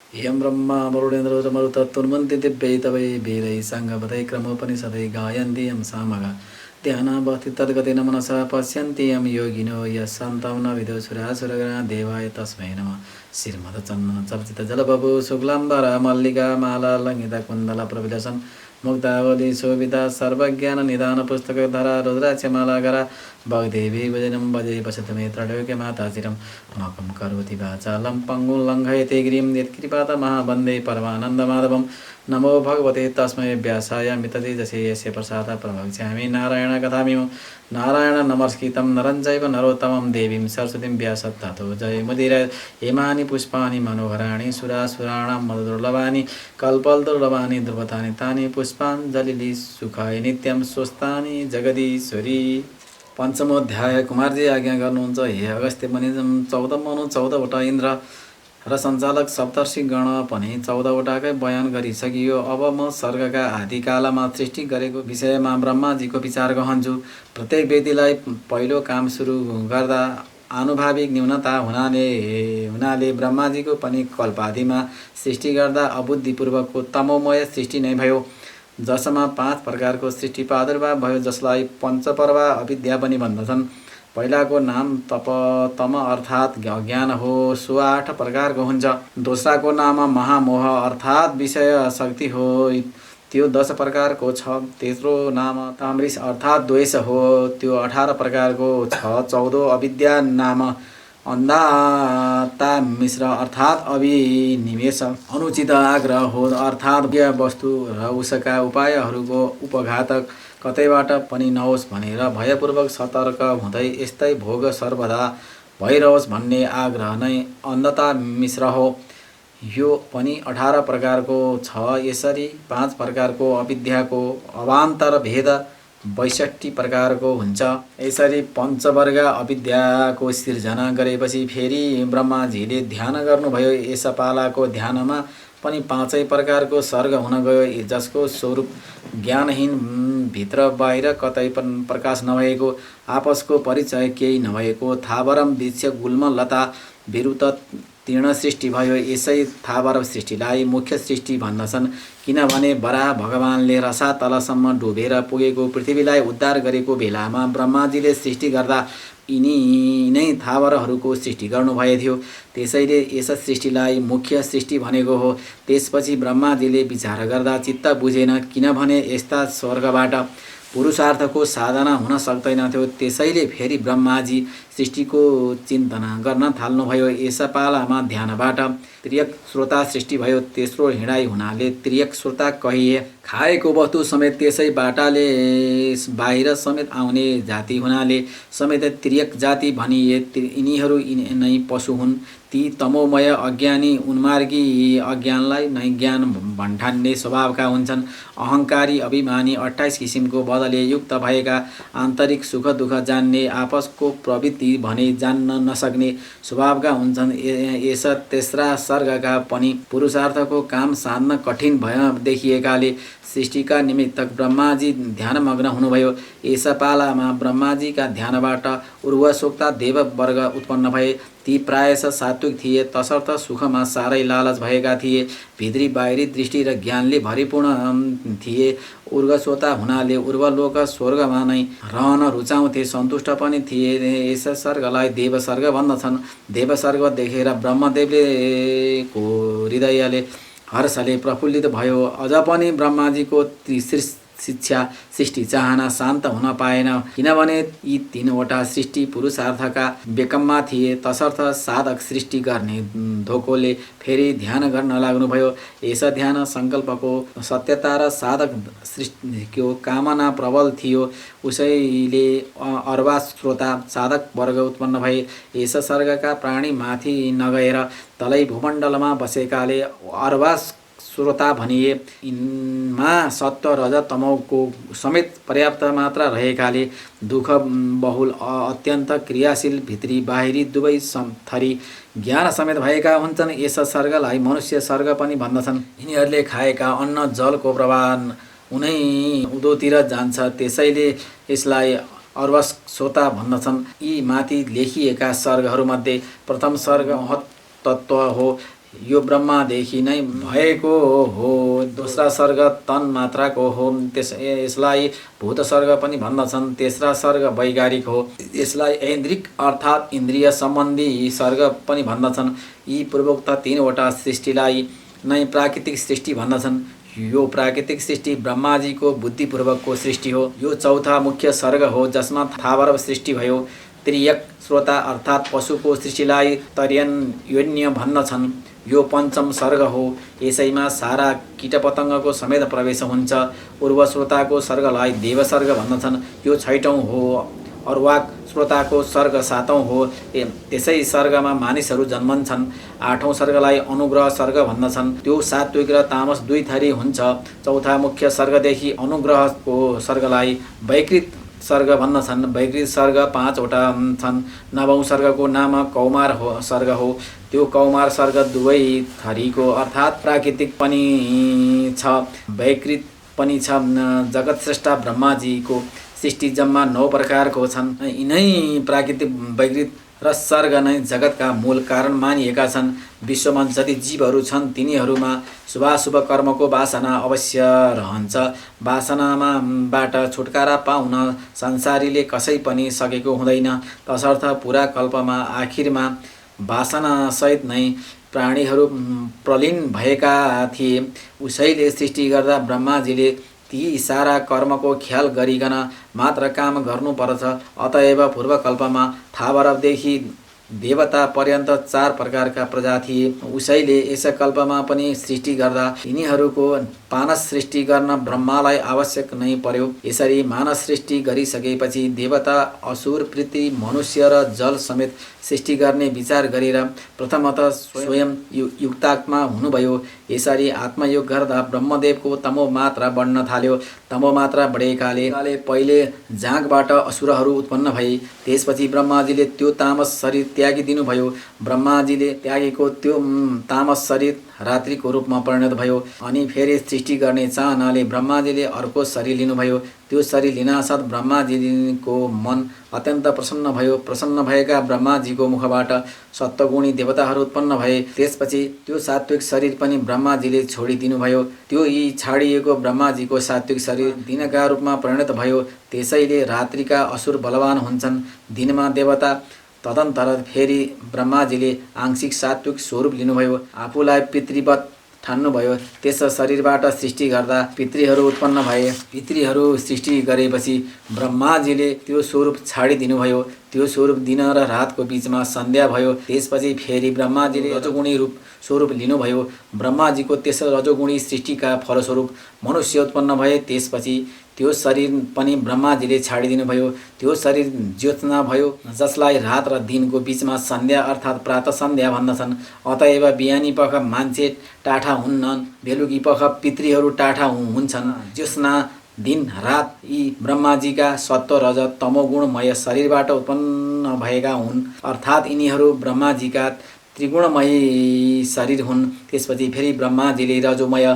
यं ब्रह्मा वरुणेन्द्र मरुतत्तुर्वन्ति दिव्यै तवै वेदै साङ्गपदै क्रमोपनिषदै गायन्ति यं सामगा ध्यानावस्थित तद्गतेन मनसा पश्यन्ति यं योगिनो यस्सान्तं न विदुषुरासुरगणा देवाय तस्मै नमः। श्रीमद्चन्दन चर्चित जलबभु शुक्लाम्बर मल्लिका माला लङ्घिता कुन्दल प्रविलसन् मुक्तावली शोभिता सर्वज्ञान निदान पुस्तकधरा रुद्राक्षमालाकरा भगदेवी भजनं भजे पश्यतमे त्रैलोक्य माता चिरं मकं करोति वाचालं पङ्गुं लङ्घयते गिरिं यत्कृपातमहावन्दे परमानन्दमाधवं। नमो भगवते तस्मै व्यासाय मिततेजसे यस्य प्रसादात् प्रवक्ष्यामि नारायणकथामिमं। नारायण नमस्कृतं नरं चैव नरोत्तमं देवीं सरस्वतीं व्यासं ततो जयमुदीरये। हेमानि पुष्पाणि मनोहराणि सुरासुराणां मधुदुर्लभानि कल्पलदुर्लभानि दुर्लभानि तानि पुष्पाञ्जलिः सुखाय नित्यं स्वस्थानि जगदीश्वरी। पञ्चमोध्याय कुमारजी आज्ञा गर्नुहुन्छ, हे अगस्त्य मुनि 14 मनु 14वटा इन्द्र र सञ्चालक सप्तर्षिगण पनि 14वटाकै बयान गरिसकियो। अब म सर्गका आदिकालमा सृष्टि गरेको विषयमा ब्रह्माजीको विचार गहन्छु। प्रत्येक व्यक्तिलाई पहिलो काम सुरु गर्दा आनुभाविक न्यूनता हुनाले ब्रह्माजीको पनि कल्पादिमा सृष्टि गर्दा अबुद्धिपूर्वकको तमोमय सृष्टि नै भयो, जसमा 5 प्रकारको सृष्टि प्रादुर्भाव भयो, जसलाई पञ्चपर्वा अविद्या पनि भन्दछन्। पहिलाको नाम तम अर्थात् अज्ञान हो, सो 8 प्रकारको हुन्छ। दोस्राको नाम महामोह अर्थात् विषय शक्ति हो, त्यो 10 प्रकारको छ। तेस्रो नाम तामृष अर्थात् द्वेष हो, त्यो 18 प्रकारको छ। 14 अविद्या नाम अन्धाता मिश्र अर्थात् अभिनिवेश अनुचित आग्रह हो, अर्थात् वस्तु र उसका उपायहरूको उपघातक कतैबाट पनि नहोस् भनेर भयपूर्वक सतर्क हुँदै यस्तै भोग सर्वदा भइरहोस् भन्ने आग्रह नै अन्धता मिश्र हो। यो पनि 18 प्रकारको छ। यसरी 5 प्रकारको अविद्याको अवान्तर भेद 62 प्रकारको हुन्छ। यसरी पञ्चवर्ग अविद्याको सिर्जना गरेपछि फेरि ब्रह्माजीले ध्यान गर्नुभयो। यसपालाको ध्यानमा पनि 5 प्रकारको सर्ग हुन गयो, जसको स्वरूप ज्ञानहीन, भित्र बाहिर कतै प्रकाश नभएको, आपसको परिचय केही नभएको, थावरम वृक्ष गुल्म लता विरुत तीर्ण सृष्टि भयो। यसै थावर सृष्टिलाई मुख्य सृष्टि भन्दछन्, किनभने वराह भगवानले रसातलसम्म डुबेर पुगेको पृथ्वीलाई उद्धार गरेको बेलामा ब्रह्माजीले सृष्टि गर्दा यिनी नै थावरहरूको सृष्टि गर्नुभए थियो। त्यसैले यस सृष्टिलाई मुख्य सृष्टि भनेको हो। त्यसपछि ब्रह्माजीले विचार गर्दा चित्त बुझेन, किनभने यस्ता स्वर्गबाट पुरुषार्थको साधना हुन सक्दैनथ्यो। त्यसैले फेरि ब्रह्माजी सृष्टिको चिन्तना गर्न थाल्नुभयो। यसपालामा ध्यानबाट त्रियक श्रोता सृष्टि भयो। तेस्रो हिँडाइ हुनाले त्रियक श्रोता कहिए। खाएको वस्तु समेत त्यसै बाटाले बाहिर समेत आउने जाति हुनाले समेत त्रियक जाति भनिए। यिनीहरू नै पशु हुन्। ती तमोमय अज्ञानी उन्मार्गी अज्ञानलाई नै ज्ञान भन्ठान्ने स्वभावका हुन्छन्। अहङ्कारी अभिमानी 28 किसिमको बदले युक्त भएका, आन्तरिक सुख दुःख जान्ने, आपसको प्रवृत्ति भने जान्न नसक्ने स्वभावका हुन्छन्। यस तेस्रा सर्गका पनि पुरुषार्थको काम साध्न कठिन भय देखिएकाले सृष्टिका निमित्तक ब्रह्माजी ध्यानमग्न हुनुभयो। यसपालामा ब्रह्माजीका ध्यानबाट उर्वशोक्ता देववर्ग उत्पन्न भए। ती प्रायश सात्विक थिए, तसर्थ सुखमा साह्रै लालच भएका थिए। भित्री बाहिरी दृष्टि र ज्ञानले भरिपूर्ण थिए। उर्वश्रोता हुनाले उर्वलोक स्वर्गमा नै रहन रुचाउँथे, सन्तुष्ट पनि थिए। यस सर्गलाई देवसर्ग भन्दछन्। देवसर्ग देखेर ब्रह्मदेवले को हृदयले हर्षले प्रफुल्लित भयो। अझ पनि ब्रह्माजीको शिक्षा सृष्टि चाहना शान्त हुन पाएन, किनभने यी 3वटा सृष्टि पुरुषार्थका बेकममा थिए। तसर्थ साधक सृष्टि गर्ने धोकोले फेरि ध्यान गर्न लाग्नुभयो। यस ध्यान सङ्कल्पको सत्यता र साधक सृष्टिको कामना प्रबल थियो। उसैले अर्वा श्रोता साधक वर्ग उत्पन्न भए। यस सर्गका प्राणी माथि नगएर तलै भूमण्डलमा बसेकाले अर्वा श्रोता भनिए। यिनमा सत्व रज तमोको समेत पर्याप्त मात्रा रहेकाले दुःख बहुल, अत्यन्त क्रियाशील, भित्री बाहिरी दुवै थरी ज्ञान समेत भएका हुन्छन्। यस सर्गलाई मनुष्य सर्ग पनि भन्दछन्। यिनीहरूले खाएका अन्न जलको प्रवाह उनै उँधोतिर जान्छ, त्यसैले यसलाई अर्वश्रोता भन्दछन्। यी माथि लेखिएका सर्गहरूमध्ये प्रथम सर्ग महत् तत्त्व हो। यो ब्रह्मादेखि नै भएको हो। दोस्रा सर्ग तन मात्राको हो, यसलाई भूत सर्ग पनि भन्दछन्। तेस्रा सर्ग वैगारिक हो, यसलाई ऐन्द्रिक अर्थात् इन्द्रिय सम्बन्धी सर्ग पनि भन्दछन्। यी पूर्वोक्त तीनवटा सृष्टिलाई नै प्राकृतिक सृष्टि भन्दछन्। यो प्राकृतिक सृष्टि ब्रह्माजीको बुद्धिपूर्वकको सृष्टि हो। यो चौथा मुख्य सर्ग हो जसमा थावर सृष्टि भयो। त्रियक श्रोता अर्थात् पशुको सृष्टिलाई तर्यन्योन्य भन्दछन्। यो पञ्चम सर्ग हो, यसैमा सारा कीटपतङ्गको समेत प्रवेश हुन्छ। उर्वश्रोताको सर्गलाई देवसर्ग भन्दछन्। यो छैटौँ हो। अर्वाक श्रोताको सर्ग सातौँ हो, त्यसै सर्गमा मानिसहरू जन्मन्छन्। आठौँ सर्गलाई अनुग्रह सर्ग भन्दछन्। त्यो सात्विक र तामस दुई थरी हुन्छ। चौथा मुख्य सर्गदेखि अनुग्रहको सर्गलाई वैकृत सर्ग भन्दछन्। वैकृत सर्ग 5वटा छन्। नवौँ सर्गको नाम कौमार सर्ग हो। त्यो कौमार सर्ग दुवै थरीको अर्थात् प्राकृतिक पनि छ, वैकृत पनि छ। जगतस्रष्टा ब्रह्माजीको सृष्टि जम्मा 9 प्रकारको छन्। यिनै प्राकृतिक, वैकृत र सर्ग नै जगतका मूल कारण मानिएका छन्। विश्वमा जति जीवहरू छन् तिनीहरूमा शुभाशुभ कर्मको वासना अवश्य रहन्छ। वासनाबाट छुटकारा पाउन संसारीले कसै पनि सकेको हुँदैन। तसर्थ पुरा कल्पमा आखिरमा वासनासहित नै प्राणीहरू प्रलीन भएका थिए। उसैले सृष्टि गर्दा ब्रह्माजीले ती सारा कर्मको ख्याल गरिकन मात्र काम गर्नुपर्छ। अतएव पूर्वकल्पमा थावरदेखि देवता पर्यन्त 4 प्रकारका प्रजा थिए। उसैले यस कल्पमा पनि सृष्टि गर्दा यिनीहरूको मानस सृष्टि गर्न ब्रह्मालाई आवश्यक नै पर्यो। यसरी मानस सृष्टि गरिसकेपछि देवता, असुर, पृथ्वी, मनुष्य र जल समेत सृष्टि गर्ने विचार गरेर प्रथमतः स्वयं युक्तात्मा हुनुभयो। यसरी आत्मयोग गर्दा ब्रह्मदेवको तमोमात्रा बढ्न थाल्यो। तमोमात्रा बढेकाले पहिले जाँघबाट असुरहरू उत्पन्न भए। त्यसपछि ब्रह्माजीले त्यो तामस शरीर त्यागिदिनुभयो। ब्रह्माजीले त्यागेको त्यो तामस शरीर रात्रिको रूपमा परिणत भयो। अनि फेरि सृष्टि गर्ने चाहनाले ब्रह्माजीले अर्को शरीर लिनुभयो। त्यो शरीर लिनासाथ ब्रह्माजीको मन अत्यन्त प्रसन्न भयो। प्रसन्न भएका ब्रह्माजीको मुखबाट सत्वगुणी देवताहरू उत्पन्न भए। त्यसपछि त्यो सात्विक शरीर पनि ब्रह्माजीले छोडिदिनुभयो। त्यो यी छाडिएको ब्रह्माजीको सात्विक शरीर दिनका रूपमा परिणत भयो। त्यसैले रात्रिका असुर बलवान हुन्छन्, दिनमा देवता। तदन्तर फेरि ब्रह्माजीले आंशिक सात्विक स्वरूप लिनुभयो। आफूलाई पितृवत ठान्नुभयो। त्यस शरीरबाट सृष्टि गर्दा पितृहरू उत्पन्न भए। पितृहरू सृष्टि गरेपछि ब्रह्माजीले त्यो स्वरूप छाडिदिनुभयो। त्यो स्वरूप दिन र रातको बीचमा सन्ध्या भयो। त्यसपछि फेरि ब्रह्माजीले रजोगुणी रूप स्वरूप लिनुभयो। ब्रह्माजीको त्यस रजोगुणी सृष्टिका फलस्वरूप मनुष्य उत्पन्न भए। त्यसपछि त्यो शरीर पनि ब्रह्माजीले छाडिदिनुभयो। त्यो शरीर ज्योत्स्ना भयो, जसलाई रात र दिनको बीचमा सन्ध्या अर्थात् प्रातः सन्ध्या भन्दछन्। अतएव बिहानी पख मान्छे टाठा हुन्नन्, बेलुकी पख पितृहरू टाठा हुन्छन्। ज्योत्स्ना, दिन, रात यी ब्रह्माजीका सत्व रज तमोगुणमय शरीरबाट उत्पन्न भएका हुन्। अर्थात् यिनीहरू ब्रह्माजीका त्रिगुणमयी शरीर हुन्। त्यसपछि फेरि ब्रह्माजीले रजोमय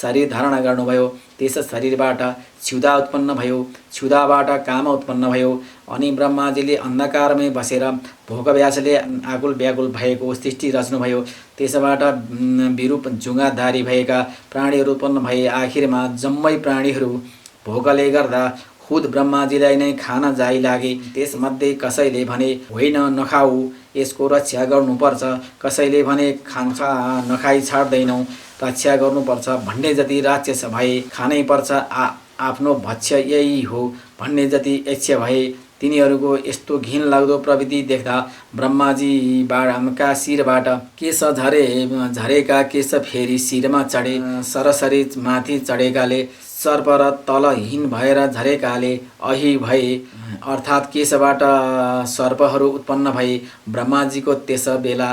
शरीर धारण गर्नुभयो। त्यस शरीरबाट क्षुधा उत्पन्न भयो। क्षुधाबाट काम उत्पन्न भयो। अनि ब्रह्माजीले अन्धकारमै बसेर भोकव्यासले आकुल व्याकुल भएको सृष्टि रच्नुभयो। त्यसबाट विरूप जुङ्गाधारी भएका प्राणीहरू उत्पन्न भए। आखिरमा जम्मै प्राणीहरू भोकले गर्दा खुद ब्रह्माजीलाई नै खान जाइ लागे। त्यसमध्ये कसैले भने होइन नखाऊ, यसको रक्षा गर्नुपर्छ। कसैले भने खान्छ नखाई छाड्दैनौँ, रक्षा गर्नुपर्छ। भन्ने जति राक्षस भए खानै पर्छ, आफ्नो भक्ष्य यही हो भन्ने जति यक्ष भए। तिनीहरूको यस्तो घिनलाग्दो प्रवृत्ति देख्दा ब्रह्माजीका शिरबाट केश झरेका केश फेरि शिरमा चढे। सरसरी माथि चढेकाले सर्प र तलहीन भएर झरेकाले अहि भए। अर्थात् केशबाट सर्पहरू उत्पन्न भए। ब्रह्माजीको त्यस बेला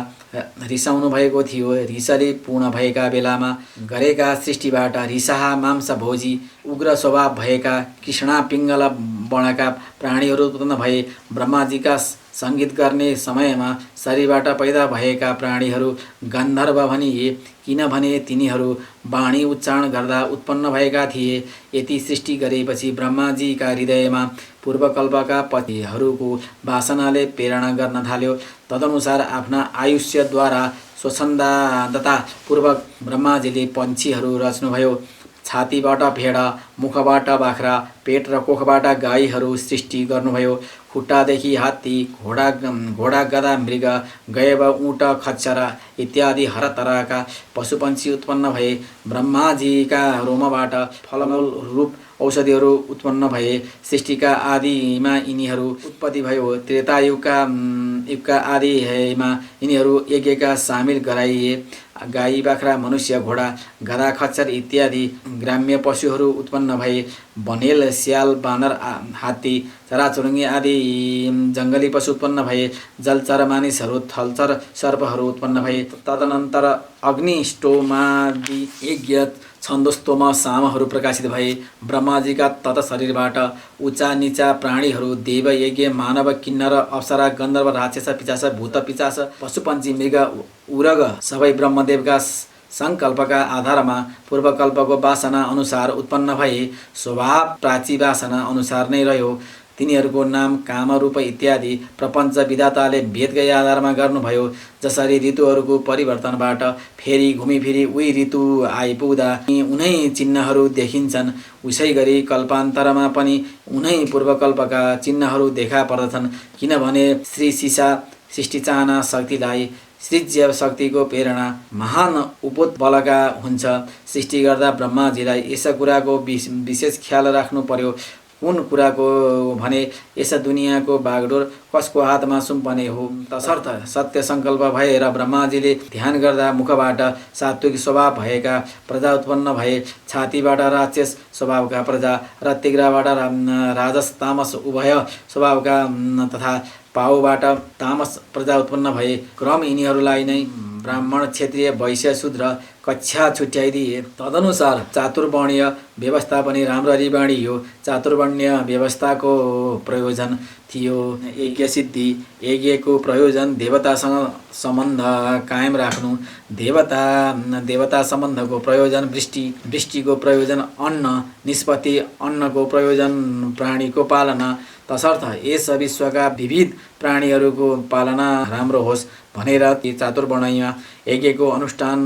रिसाउनु भएको थियो। रिसले पूर्ण भएका बेलामा गरेका सृष्टिबाट रिसाहा मांसभोजी उग्र स्वभाव भएका कृष्णा पिङ्गला वर्णका प्राणीहरू उत्पन्न भए। ब्रह्माजीका सङ्गीत गर्ने समयमा शरीरबाट पैदा भएका प्राणीहरू गन्धर्व भनिए, किनभने तिनीहरू वाणी उच्चारण गर्दा उत्पन्न भएका थिए। यति सृष्टि गरेपछि ब्रह्माजीका हृदयमा पूर्वकल्पका पतिहरूको वासनाले प्रेरणा गर्न थाल्यो। तदनुसार आफ्ना आयुष्यद्वारा स्वच्छन्दतापूर्वक ब्रह्माजीले पन्छीहरू रच्नुभयो। छातीबाट भेड, मुखबाट बाख्रा, पेट र कोखबाट गाईहरू सृष्टि गर्नुभयो। खुट्टादेखि हात्ती, घोडा, गधा, मृग, गैव, ऊँट, खच्चर इत्यादि हर तरहका पशुपन्छी उत्पन्न भए। ब्रह्माजीका रोमबाट फलमूल रूप औषधिहरू उत्पन्न भए। सृष्टिका आदिमा यिनीहरू उत्पत्ति भयो। त्रेतायुगका आदिमा यिनीहरू यज्ञका सामेल गराइए। गाई, बाख्रा, मनुष्य, घोडा, गधा, खच्चर इत्यादि ग्राम्य पशुहरू उत्पन्न भए। बनेल, स्याल, बानर, हात्ती, चराचुरुङ्गी आदि जङ्गली पशु उत्पन्न भए। जलचर मानिसहरू, थलचर सर्पहरू उत्पन्न भए। तदनन्तर अग्नि, स्टोमादि यज्ञ, छन्दोस्तोम, सामहरू प्रकाशित भए। ब्रह्माजीका तत शरीरबाट उचा निचा प्राणीहरू, देव, यज्ञ, मानव, किन्नर, अप्सरा, गन्धर्व, राक्षस, पिशाच, भूत, पिशाच, पशुपन्छी, मृग, उरग सबै ब्रह्मदेवका सङ्कल्पका आधारमा पूर्वकल्पको वासना अनुसार उत्पन्न भए। स्वभाव प्राची वासना अनुसार नै रह्यो। तिनीहरूको नाम कामरूप इत्यादि प्रपञ्च विधाताले वेदकै आधारमा गर्नुभयो। जसरी ऋतुहरूको परिवर्तनबाट फेरि घुमिफिरी उही ऋतु आइपुग्दा उनै चिन्हहरू देखिन्छन्, उसै गरी कल्पान्तरमा पनि उनै पूर्वकल्पका चिन्हहरू देखा पर्दछन्। किनभने श्री सिसा सृष्टि चाहना शक्तिलाई सृज्य शक्तिको प्रेरणा महान उपोत्बलका हुन्छ। सृष्टि गर्दा ब्रह्माजीलाई यस कुराको विशेष ख्याल राख्नु पर्यो। कुन कुराको भने यस दुनियाँको बागडोर कसको हातमा सुम्पने हो। तसर्थ सत्य सङ्कल्प भएर ब्रह्माजीले ध्यान गर्दा मुखबाट सात्विक स्वभाव भएका प्रजा उत्पन्न भए। छातीबाट राक्षस स्वभावका प्रजा र तिग्राबाट राजस तामस उभय स्वभावका तथा पाउबाट तामस प्रजा उत्पन्न भए। क्रम यिनीहरूलाई नै ब्राह्मण, क्षत्रिय, वैश्य, शूद्र कक्षा छुट्याइदिए। तदनुसार चातुर्वर्णीय व्यवस्था पनि राम्ररी बाँडियो। चातुर्वर्णीय व्यवस्थाको प्रयोजन थियो यज्ञ सिद्धि। यज्ञको प्रयोजन देवतासँग सम्बन्ध कायम राख्नु। देवता सम्बन्धको प्रयोजन वृष्टि। वृष्टिको प्रयोजन अन्न निष्पत्ति। अन्नको प्रयोजन प्राणीको पालना। तसर्थ यस विश्वका विविध प्राणीहरूको पालना राम्रो होस् भनेर चातुर्वर्णीय यज्ञको अनुष्ठान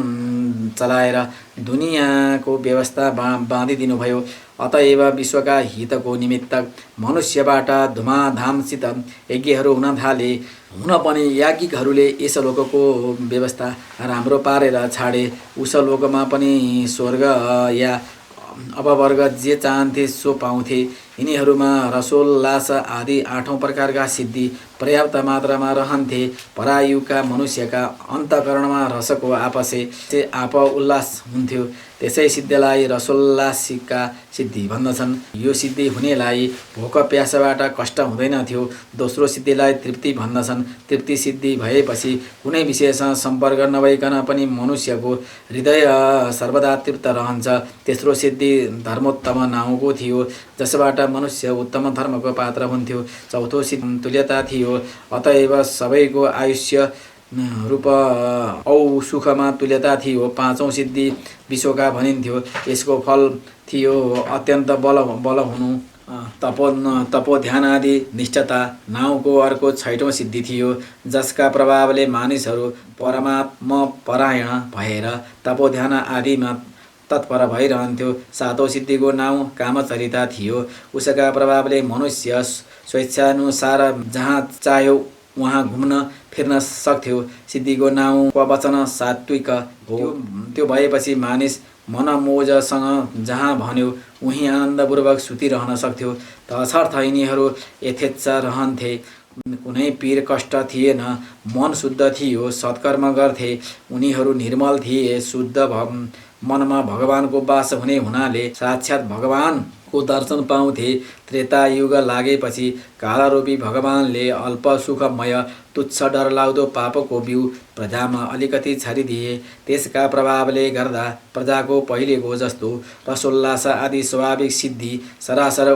चलाएर दुनियाँको व्यवस्था बाँधिदिनुभयो। अतएव विश्वका हितको निमित्त मनुष्यबाट धुमाधामसित यज्ञहरू हुन थाले। हुन पनि याज्ञिकहरूले यस लोकको व्यवस्था राम्रो पारेर छाडे। उस लोकमा पनि स्वर्ग या अपवर्ग जे चाहन्थे सो पाउँथे। यिनीहरूमा रसोल्लास आदि 8औं प्रकारका सिद्धि पर्याप्त मात्रामा रहन्थे। परायुका मनुष्यका अन्तःकरणमा रसको आपसे आप उल्लास हुन्थ्यो। त्यसै सिद्धिलाई रसोल्लासिका सिद्धि भन्दछन्। यो सिद्धि हुनेलाई भोक प्यासबाट कष्ट हुँदैनथ्यो। दोस्रो सिद्धिलाई तृप्ति भन्दछन्। तृप्ति सिद्धि भएपछि कुनै विषयसँग सम्पर्क नभइकन पनि मनुष्यको हृदय सर्वदा तृप्त रहन्छ। तेस्रो सिद्धि धर्मोत्तम नाउँको थियो, जसबाट मनुष्य उत्तम धर्मको पात्र हुन्थ्यो। चौथो सिद्धि तुल्यता थियो। अतएव सबैको आयुष्य रूप औ सुखमा तुल्यता थियो। पाँचौं सिद्धि विश्वका भनिन्थ्यो। यसको फल थियो अत्यन्त बल हुनु। तपो ध्यान आदि निष्ठता नाउँको अर्को 6औं सिद्धि थियो, जसका प्रभावले मानिसहरू परमात्मा परायण भएर तपो ध्यान आदिमा तत्पर भइरहन्थ्यो। 7औं सिद्धिको नाउँ कामचरिता थियो। उसका प्रभावले मनुष्य स्वेच्छानुसार जहाँ चाह्यो वहाँ घुम्न फिर्न सक्थ्यो। सिद्धिको नाउँ वचन सात्विक हो। त्यो भएपछि मानिस मनमोजसँग जहाँ भन्यो उहीँ आनन्दपूर्वक सुतिरहन सक्थ्यो। तसर्थ यिनीहरू यथेच्छ रहन्थे। कुनै पीर कष्ट थिएन। मन शुद्ध थियो। सत्कर्म गर्थे। उनीहरू निर्मल थिए। शुद्ध मनमा भगवानको वास हुने हुनाले साक्षात् भगवानको दर्शन पाउँथे। त्रेतायुग लागेपछि कालरूपी भगवानले अल्प सुखमय तुच्छ डरलाग्दो पापको बिउ प्रजामा अलिकति छरिदिए। त्यसका प्रभावले गर्दा प्रजाको पहिलेको जस्तो रसोल्लास आदि स्वाभाविक सिद्धि सरासर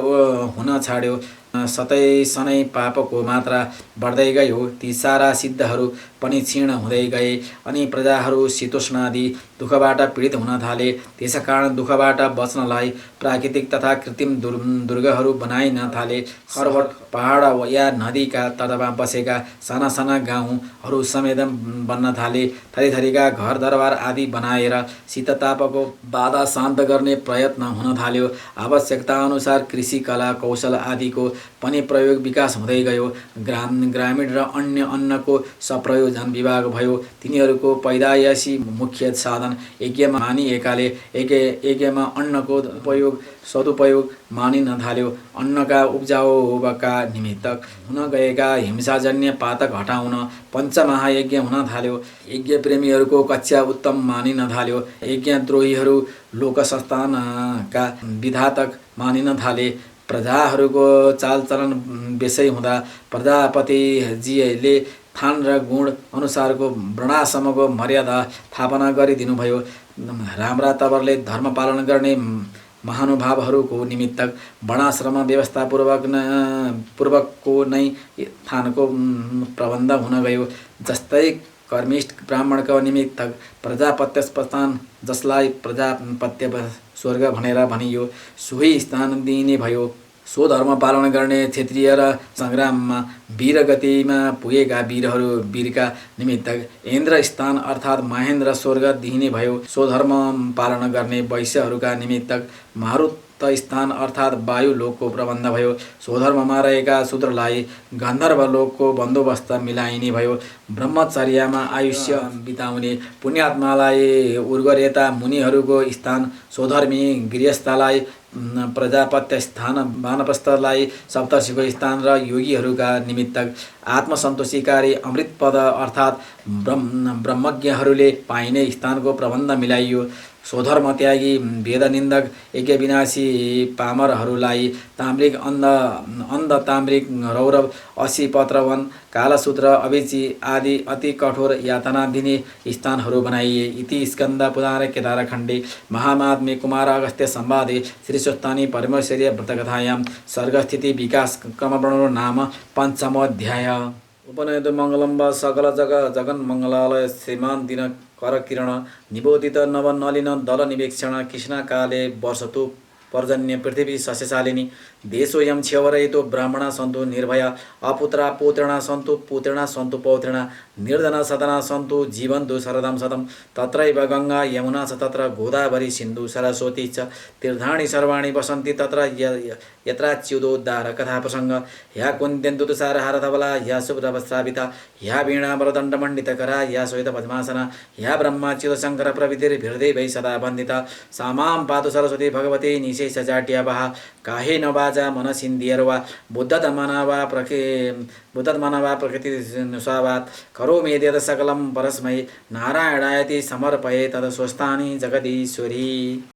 हुन छाड्यो। सतै सनै पापको मात्रा बढ्दै गयो। ती सारा सिद्धहरू पनि क्षीण हुँदै गए अनि प्रजाहरू शीतोष्णादि दुःखबाट पीडित हुन थाले। त्यसकारण दुःखबाट बच्नलाई प्राकृतिक तथा कृत्रिम दुर्गहरू बनाइन थाले। पर्वत, पहाड या नदीका तटमा बसेका साना साना गाउँहरू समेत बन्न थाले। थरीथरीका घर दरबार आदि बनाएर शीततापको बाधा शान्त गर्ने प्रयत्न हुन थाल्यो। आवश्यकताअनुसार कृषि कला कौशल आदिको पनि प्रयोग विकास हुँदै गयो। ग्रामीण र अन्य अन्नको सप्रयोजन विभाग भयो। तिनीहरूको पैदायसी मुख्य साधन यज्ञमा मानिएकाले यज्ञमा अन्नको सदुपयोग मानिन थाल्यो। अन्नका उब्जाउका निमित्त हुन गएका हिंसाजन्य पातक हटाउन पञ्चमहायज्ञ हुन थाल्यो। यज्ञप्रेमीहरूको कक्षा उत्तम मानिन थाल्यो। यज्ञद्रोहीहरू लोकसंस्थानका विधातक मानिन थाले। प्रजाहरूको चालचलन बेसै हुँदा प्रजापतिजीले थान र गुण अनुसारको वर्णाश्रमको मर्यादा स्थापना गरिदिनुभयो। राम्रा तवरले धर्म पालन गर्ने महानुभावहरूको निमित्त वर्णाश्रम व्यवस्थापूर्वकको नै थानको प्रबन्ध हुन गयो। जस्तै कर्मिष्ठ ब्राह्मणको निमित्त प्रजापत्यस्थान, जसलाई प्रजापत्य स्वर्ग भनेर भनियो, सोही स्थान दिइने भयो। स्वधर्म पालन गर्ने क्षेत्रीय र सङ्ग्राममा वीरगतिमा पुगेका वीरका निमित्त इन्द्र स्थान अर्थात् महेन्द्र स्वर्ग दिइने भयो। स्वधर्म पालन गर्ने वैश्यहरूका निमित्त मारुत स्थान अर्थात् वायु लोकको प्रबन्ध भयो। स्वधर्ममा रहेका शूद्रलाई गन्धर्व लोकको बन्दोबस्त मिलाइने भयो। ब्रह्मचर्यमा आयुष्य बिताउने पुण्यात्मालाई उर्गरेता मुनिहरूको स्थान, स्वधर्मी गृहस्थलाई प्रजापत्य स्थान, वानप्रस्थलाई सप्तर्षिको स्थान र योगीहरूका निमित्त आत्मसन्तोषीकारी अमृतपद अर्थात् ब्रह्मज्ञहरूले पाइने स्थानको प्रबन्ध मिलाइयो। स्वधर्म त्यागी वेदनिन्दक यज्ञविनाशी पामरहरूलाई ताम्रिक अन्ध ताम्रिक रौरव असीपत्रवन कालसूत्र अभिची आदि अति कठोर यातना दिने स्थानहरू बनाइए। इति स्कन्द पुराण केदारखण्डे महात्म्ये कुमार अगस्त्य संवादे श्रीस्वस्थानी परमेश्वरीय व्रतकथायां सर्गस्थिति विकास क्रमवर्णनो नाम पञ्चमोऽध्याय। उपनयतु मङ्गलं वा सकल जगन्मङ्गलालय श्रीमान् दिन करकिरण निबोधित नवनलिन दल निवेक्षण कृष्णकाले वर्षतु पर्जन्य पृथ्वी सस्यशालिनी देशोऽयं क्षवरयितो ब्राह्मणा सन्तु निर्भया अपुत्रा पौत्रिणा सन्तु पुत्रिणा सन्तु पौत्रिणा निर्धना सदना सन्तु जीवन्तु शरदं शतं तत्रैव गङ्गा यमुना च तत्र गोदावरी सिन्धु सरस्वती च तीर्थानि सर्वाणि वसन्ति तत्र यत्राच्युतोद्धार कथा प्रसङ्ग या कुन्त्यन्तु तुषारहार धवला या शुभ्रवस्त्राभिता या वीणामृदण्डमण्डितकरा या श्वेत पद्मासना या ब्रह्माच्युतशङ्कर प्रभृतिर्भिर्देवैः सदा वन्दिता सा मां पातु सरस्वती भगवती निशेषजाड्यावः काहेन वाचा मनसिन्धिर्वा बुद्धत्मना प्रकृतिनुसावात् करोमि यद् सकलं परस्मै नारायणायति समर्पये तत् स्वस्थानि जगदीश्वरी।